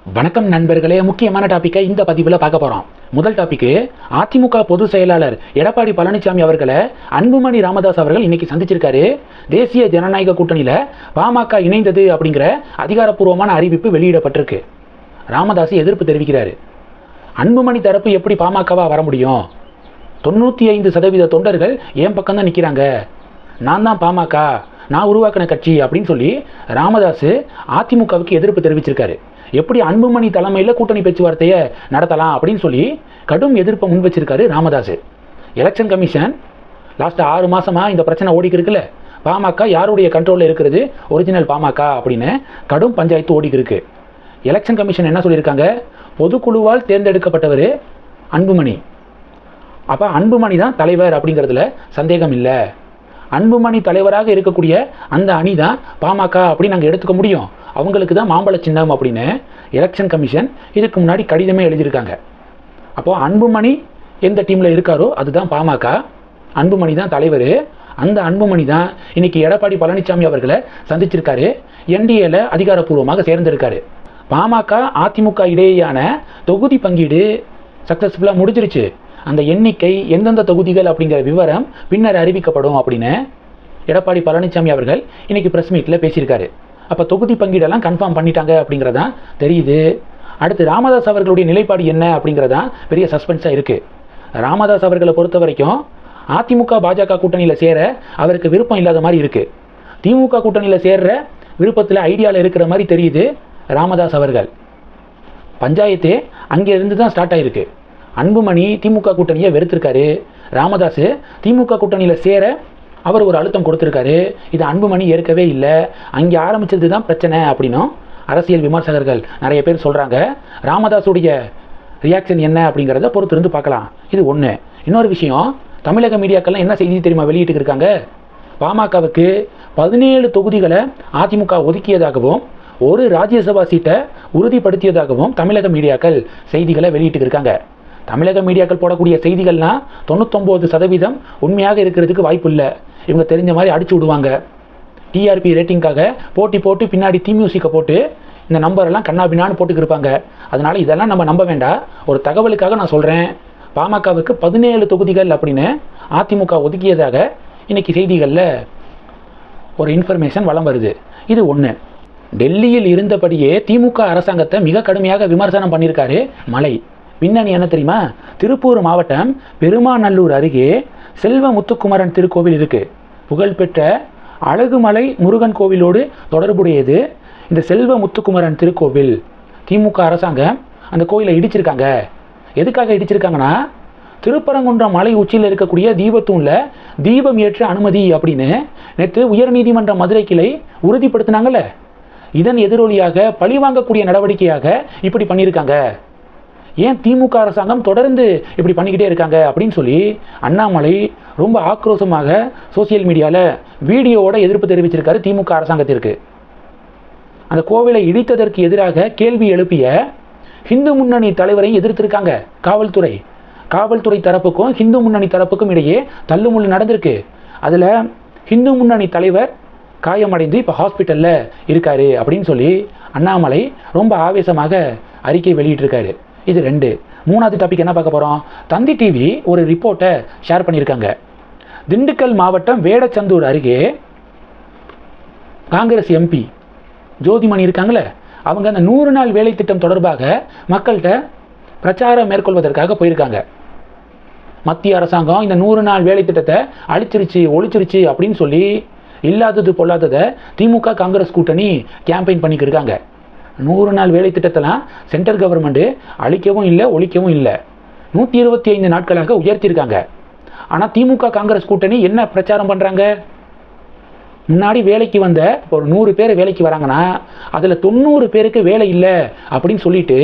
வணக்கம் நண்பர்களே, முக்கியமான டாப்பிக்கை இந்த பதிவில் பார்க்க போகிறோம். முதல் டாபிக், அதிமுக பொதுச் செயலாளர் எடப்பாடி பழனிசாமி அவர்களை அன்புமணி ராமதாஸ் அவர்கள் இன்னைக்கு சந்திச்சிருக்காரு. தேசிய ஜனநாயக கூட்டணியில் பாமக இணைந்தது அப்படிங்கிற அதிகாரப்பூர்வமான அறிவிப்பு வெளியிடப்பட்டிருக்கு. ராமதாஸ் எதிர்ப்பு தெரிவிக்கிறாரு. அன்புமணி தரப்பு எப்படி பாமகவா வர முடியும்? 95% தொண்டர்கள் என் பக்கம் தான் நிற்கிறாங்க, நான் தான் பாமக, நான் உருவாக்கின கட்சி அப்படின்னு சொல்லி ராமதாஸ் அதிமுகவுக்கு எதிர்ப்பு தெரிவிச்சிருக்காரு. எப்படி அன்புமணி தலைமையில் கூட்டணி பேச்சுவார்த்தையை நடத்தலாம் அப்படின்னு சொல்லி கடும் எதிர்ப்பை முன் வச்சிருக்காரு ராமதாஸ். எலெக்ஷன் கமிஷன் லாஸ்ட் 6 மாசமா இந்த பிரச்சனை ஓடிக்கு இருக்குல்ல, பாமக யாருடைய கண்ட்ரோலில் இருக்கிறது, ஒரிஜினல் பாமக அப்படின்னு கடும் பஞ்சாயத்து ஓடிக்கு இருக்கு. எலெக்ஷன் கமிஷன் என்ன சொல்லியிருக்காங்க, பொதுக்குழுவால் தேர்ந்தெடுக்கப்பட்டவர் அன்புமணி, அப்போ அன்புமணி தான் தலைவர் அப்படிங்கிறதுல சந்தேகம் இல்லை. அன்புமணி தலைவராக இருக்கக்கூடிய அந்த அணி தான் பாமக அப்படின்னு நாங்கள் எடுத்துக்க முடியும், அவங்களுக்கு தான் மாம்பழ சின்னம் அப்படின்னு எலெக்ஷன் கமிஷன் இதுக்கு முன்னாடி கடிதமே எழுதியிருக்காங்க. அப்போது அன்புமணி எந்த டீமில் இருக்காரோ அதுதான் பாமக, அன்புமணி தான் தலைவர். அந்த அன்புமணி தான் இன்னைக்கு எடப்பாடி பழனிசாமி அவர்களை சந்திச்சிருக்காரு, என்டிஏல அதிகாரப்பூர்வமாக சேர்ந்திருக்காரு. பாமக அதிமுக இடையேயான தொகுதி பங்கீடு சக்ஸஸ்ஃபுல்லாக முடிஞ்சிருச்சு. அந்த எண்ணிக்கை எந்தெந்த தொகுதிகள் அப்படிங்கிற விவரம் பின்னர் அறிவிக்கப்படும் அப்படின்னு எடப்பாடி பழனிசாமி அவர்கள் இன்னைக்கு பிரஸ் மீட்டில் பேசியிருக்காரு. அப்போ தொகுதி பங்கீடெல்லாம் கன்ஃபார்ம் பண்ணிட்டாங்க அப்படிங்கிறதான் தெரியுது. அடுத்து ராமதாஸ் அவர்களுடைய நிலைப்பாடு என்ன அப்படிங்கிறதான் பெரிய சஸ்பென்ஸாக இருக்குது. ராமதாஸ் அவர்களை பொறுத்த வரைக்கும் அதிமுக பாஜக கூட்டணியில் சேர அவருக்கு விருப்பம் இல்லாத மாதிரி இருக்குது. திமுக கூட்டணியில் சேர்ற விருப்பத்தில் ஐடியாவில் இருக்கிற மாதிரி தெரியுது ராமதாஸ் அவர்கள். பஞ்சாயத்தே அங்கே இருந்து தான் ஸ்டார்ட் ஆகிருக்கு. அன்புமணி திமுக கூட்டணியை வெறுத்திருக்காரு, ராமதாஸ் திமுக கூட்டணியில் சேர அவர் ஒரு அழுத்தம் கொடுத்துருக்காரு. இது அன்புமணி ஏற்கவே இல்லை, அங்கே ஆரம்பித்தது தான் பிரச்சனை அப்படின்னும் அரசியல் விமர்சகர்கள் நிறைய பேர் சொல்கிறாங்க. ராமதாஸுடைய ரியாக்ஷன் என்ன அப்படிங்கிறத பொறுத்திருந்து பார்க்கலாம். இது ஒன்று. இன்னொரு விஷயம், தமிழக மீடியாக்கள்லாம் என்ன செய்தி தெரியுமா வெளியிட்டு இருக்காங்க, பாமகவுக்கு 17 தொகுதிகளை அதிமுக ஒதுக்கியதாகவும் ஒரு ராஜ்யசபா சீட்டை உறுதிப்படுத்தியதாகவும் தமிழக மீடியாக்கள் செய்திகளை வெளியிட்டு இருக்காங்க. தமிழக மீடியாக்கள் போடக்கூடிய செய்திகள்லாம் 99% உண்மையாக இருக்கிறதுக்கு வாய்ப்பு இல்லை. இவங்க தெரிஞ்ச மாதிரி அடிச்சு விடுவாங்க. டிஆர்பி ரேட்டிங்காக போட்டி போட்டு பின்னாடி மியூசிக்கை போட்டு இந்த நம்பரெல்லாம் கண்ணாபின்னான்னு போட்டுக்கிருப்பாங்க. அதனால் இதெல்லாம் நம்ம நம்ப வேண்டாம். ஒரு தகவலுக்காக நான் சொல்கிறேன், பாமகவுக்கு 17 தொகுதிகள் அப்படின்னு அதிமுக ஒதுக்கியதாக இன்னைக்கு செய்திகளில் ஒரு இன்ஃபர்மேஷன் வலம் வருது. இது ஒன்று. டெல்லியில் இருந்தபடியே திமுக அரசாங்கத்தை மிக கடுமையாக விமர்சனம் பண்ணியிருக்காரு மலை. பின்னணி என்ன தெரியுமா, திருப்பூர் மாவட்டம் பெருமாநல்லூர் அருகே செல்வ முத்துக்குமரன் திருக்கோவில் இருக்கு. புகழ்பெற்ற அழகுமலை முருகன் கோவிலோடு தொடர்புடையது இந்த செல்வ முத்துக்குமரன் திருக்கோவில். திமுக அரசாங்கம் அந்த கோயிலை இடிச்சிருக்காங்க. எதுக்காக இடிச்சிருக்காங்கன்னா, திருப்பரங்குன்றம் மலை உச்சியில் இருக்கக்கூடிய தீபத்தூணில் தீபம் ஏற்ற அனுமதி அப்படின்னு நேற்று உயர்நீதிமன்ற மதுரை கிளை உறுதிப்படுத்தினாங்கல்ல, இதன் எதிரொலியாக பழிவாங்கக்கூடிய நடவடிக்கையாக இப்படி பண்ணியிருக்காங்க. ஏன் திமுக அரசாங்கம் தொடர்ந்து இப்படி பண்ணிக்கிட்டே இருக்காங்க அப்படின்னு சொல்லி அண்ணாமலை ரொம்ப ஆக்ரோஷமாக சோசியல் மீடியாவில் வீடியோவோட எதிர்ப்பு தெரிவிச்சிருக்காரு திமுக அரசாங்கத்திற்கு. அந்த கோவிலை இடித்ததற்கு எதிராக கேள்வி எழுப்பிய ஹிந்து முன்னணி தலைவரை எதிர்த்திருக்காங்க காவல்துறை. காவல்துறை தரப்புக்கும் ஹிந்து முன்னணி தரப்புக்கும் இடையே தள்ளுமுள்ளு நடந்திருக்கு. அதில் ஹிந்து முன்னணி தலைவர் காயமடைந்து இப்போ ஹாஸ்பிட்டலில் இருக்காரு அப்படின்னு சொல்லி அண்ணாமலை ரொம்ப ஆவேசமாக அறிக்கை வெளியிட்டிருக்காரு. இது 2. 3வது டாபிக் என்ன பார்க்க போகிறோம், தந்தி டிவி ஒரு ரிப்போர்ட்டை ஷேர் பண்ணியிருக்காங்க. திண்டுக்கல் மாவட்டம் வேடச்சந்தூர் அருகே காங்கிரஸ் எம்பி ஜோதிமணி இருக்காங்களே, அவங்க அந்த 100 நாள் வேலை திட்டம் தொடர்பாக மக்கள்கிட்ட பிரச்சாரம் மேற்கொள்வதற்காக போயிருக்காங்க. மத்திய அரசாங்கம் இந்த 100 நாள் வேலை திட்டத்தை அழிச்சிருச்சு ஒழிச்சிருச்சு அப்படின்னு சொல்லி இல்லாதது பொல்லாததை திமுக காங்கிரஸ் கூட்டணி கேம்பெயின் பண்ணிக்கிருக்காங்க. 100 நாள் வேலை திட்டத்தெல்லாம் சென்ட்ரல் கவர்மெண்ட் அழிக்கவும் இல்லை ஒழிக்கவும் இல்லை, 125 நாட்களாக உயர்த்தியிருக்காங்க. ஆனால் திமுக காங்கிரஸ் கூட்டணி என்ன பிரச்சாரம் பண்ணுறாங்க, முன்னாடி வேலைக்கு வந்த ஒரு 100 பேர் வேலைக்கு வராங்கன்னா அதில் 90 பேருக்கு வேலை இல்லை அப்படின்னு சொல்லிட்டு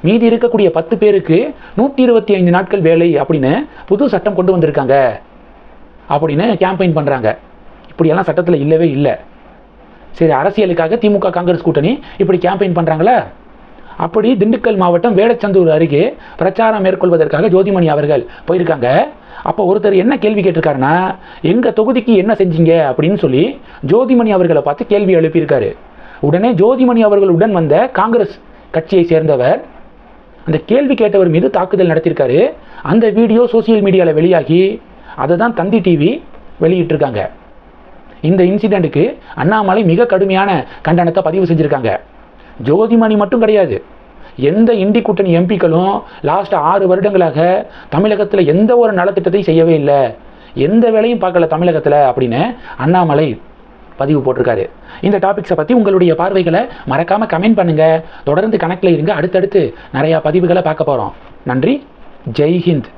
மீதி இருக்கக்கூடிய 10 பேருக்கு 125 நாட்கள் வேலை அப்படின்னு புது சட்டம் கொண்டு வந்திருக்காங்க அப்படின்னு கேம்பெயின் பண்ணுறாங்க. இப்படியெல்லாம் சட்டத்தில் இல்லவே இல்லை. சரி, அரசியலுக்காக திமுக காங்கிரஸ் கூட்டணி இப்படி கேம்பெயின் பண்ணுறாங்களா? அப்படி திண்டுக்கல் மாவட்டம் வேடச்சந்தூர் அருகே பிரச்சாரம் மேற்கொள்வதற்காக ஜோதிமணி அவர்கள் போயிருக்காங்க. அப்போ ஒருத்தர் என்ன கேள்வி கேட்டிருக்காருன்னா, எங்கள் தொகுதிக்கு என்ன செஞ்சீங்க அப்படின்னு சொல்லி ஜோதிமணி அவர்களை பார்த்து கேள்வி எழுப்பியிருக்காரு. உடனே ஜோதிமணி அவர்களுடன் வந்த காங்கிரஸ் கட்சியை சேர்ந்தவர் அந்த கேள்வி கேட்டவர் மீது தாக்குதல் நடத்தியிருக்காரு. அந்த வீடியோ சோசியல் மீடியாவில் வெளியாகி அதை தான் தந்தி டிவி வெளியிட்டிருக்காங்க. இந்த இன்சிடெண்ட்டுக்கு அண்ணாமலை மிக கடுமையான கண்டனத்தை பதிவு செஞ்சுருக்காங்க. ஜோதிமணி மட்டும் கிடையாது, எந்த இண்டி கூட்டணி எம்பிக்களும் லாஸ்ட் 6 வருடங்களாக தமிழகத்தில் எந்த ஒரு நலத்திட்டத்தையும் செய்யவே இல்லை, எந்த வேலையும் பார்க்கல தமிழகத்தில் அப்படின்னு அண்ணாமலை பதிவு போட்டிருக்காரு. இந்த டாபிக்ஸை பற்றி உங்களுடைய பார்வைகளை மறக்காமல் கமெண்ட் பண்ணுங்கள். தொடர்ந்து கணக்கில் இருங்க. அடுத்தடுத்து நிறையா பதிவுகளை பார்க்க போகிறோம். நன்றி. ஜெய் ஹிந்த்.